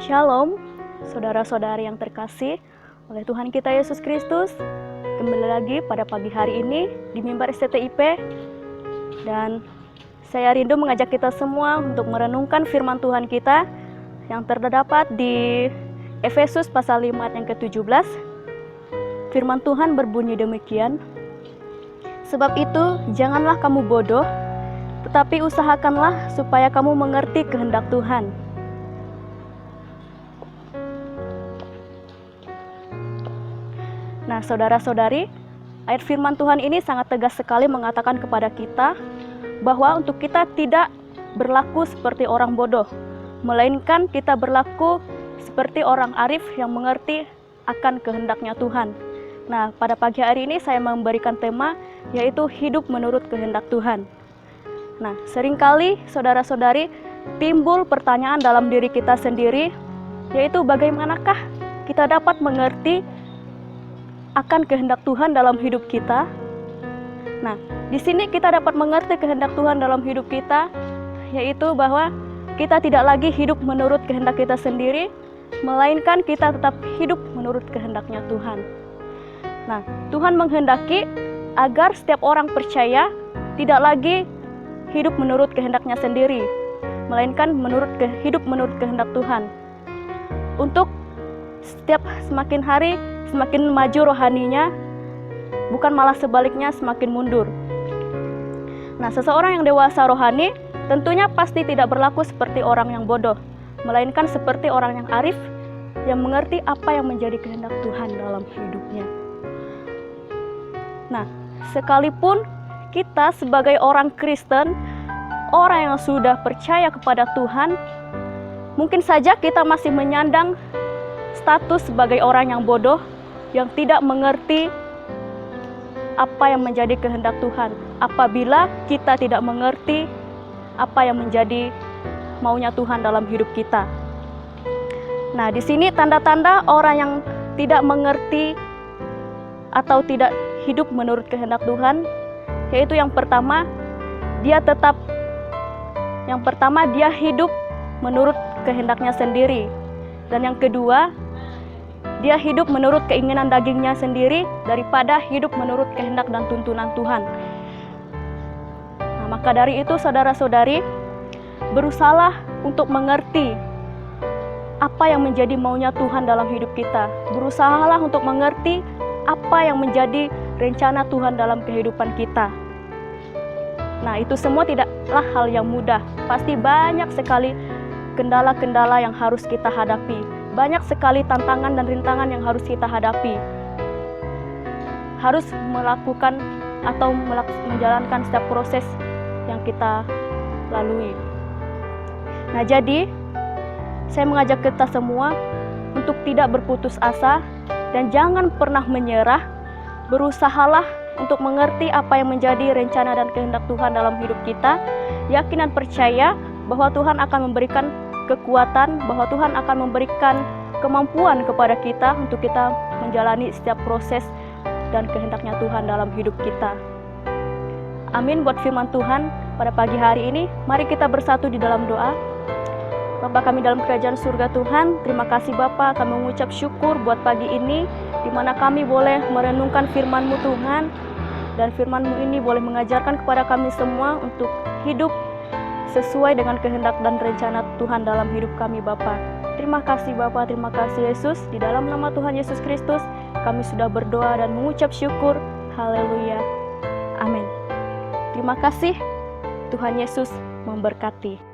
Shalom, saudara-saudari yang terkasih oleh Tuhan kita Yesus Kristus. Kembali lagi pada pagi hari ini di mimbar STTIP. Dan saya rindu mengajak kita semua untuk merenungkan firman Tuhan kita yang terdapat di Efesus pasal 5 ayat yang ke-17. Firman Tuhan berbunyi demikian, "Sebab itu janganlah kamu bodoh, tetapi usahakanlah supaya kamu mengerti kehendak Tuhan." Nah, saudara-saudari, ayat firman Tuhan ini sangat tegas sekali mengatakan kepada kita bahwa untuk kita tidak berlaku seperti orang bodoh, melainkan kita berlaku seperti orang arif yang mengerti akan kehendaknya Tuhan. Nah, pada pagi hari ini saya memberikan tema yaitu hidup menurut kehendak Tuhan. Nah, seringkali saudara-saudari timbul pertanyaan dalam diri kita sendiri, yaitu bagaimanakah kita dapat mengerti akan kehendak Tuhan dalam hidup kita. Nah, di sini kita dapat mengerti kehendak Tuhan dalam hidup kita, yaitu bahwa kita tidak lagi hidup menurut kehendak kita sendiri, melainkan kita tetap hidup menurut kehendaknya Tuhan. Nah, Tuhan menghendaki agar setiap orang percaya tidak lagi hidup menurut kehendaknya sendiri, melainkan hidup menurut kehendak Tuhan. Untuk setiap semakin hari semakin maju rohaninya, bukan malah sebaliknya semakin mundur. Nah, seseorang yang dewasa rohani tentunya pasti tidak berlaku seperti orang yang bodoh, melainkan seperti orang yang arif yang mengerti apa yang menjadi kehendak Tuhan dalam hidupnya. Nah, sekalipun kita sebagai orang Kristen, orang yang sudah percaya kepada Tuhan, mungkin saja kita masih menyandang status sebagai orang yang bodoh, yang tidak mengerti apa yang menjadi kehendak Tuhan. Apabila kita tidak mengerti apa yang menjadi maunya Tuhan dalam hidup kita. Nah, di sini tanda-tanda orang yang tidak mengerti atau tidak hidup menurut kehendak Tuhan, yaitu yang pertama, dia hidup menurut kehendaknya sendiri. Dan yang kedua, dia hidup menurut keinginan dagingnya sendiri daripada hidup menurut kehendak dan tuntunan Tuhan. Nah, maka dari itu saudara-saudari, berusahalah untuk mengerti apa yang menjadi maunya Tuhan dalam hidup kita. Berusahalah untuk mengerti apa yang menjadi rencana Tuhan dalam kehidupan kita. Nah, itu semua tidaklah hal yang mudah. Pasti banyak sekali kendala-kendala yang harus kita hadapi. Banyak sekali tantangan dan rintangan yang harus kita hadapi. Harus melakukan atau menjalankan setiap proses yang kita lalui. Nah, jadi saya mengajak kita semua untuk tidak berputus asa dan jangan pernah menyerah. Berusahalah untuk mengerti apa yang menjadi rencana dan kehendak Tuhan dalam hidup kita. Yakin dan percaya bahwa Tuhan akan memberikan kekuatan, bahwa Tuhan akan memberikan kemampuan kepada kita untuk kita menjalani setiap proses dan kehendaknya Tuhan dalam hidup kita. Amin buat firman Tuhan pada pagi hari ini. Mari kita bersatu di dalam doa. Bapa kami dalam kerajaan surga Tuhan, terima kasih Bapa, kami mengucap syukur buat pagi ini, di mana kami boleh merenungkan firman-Mu Tuhan, dan firman-Mu ini boleh mengajarkan kepada kami semua untuk hidup sesuai dengan kehendak dan rencana Tuhan dalam hidup kami Bapa. Terima kasih Bapa, terima kasih Yesus. Di dalam nama Tuhan Yesus Kristus, kami sudah berdoa dan mengucap syukur. Haleluya. Amin. Terima kasih. Tuhan Yesus memberkati.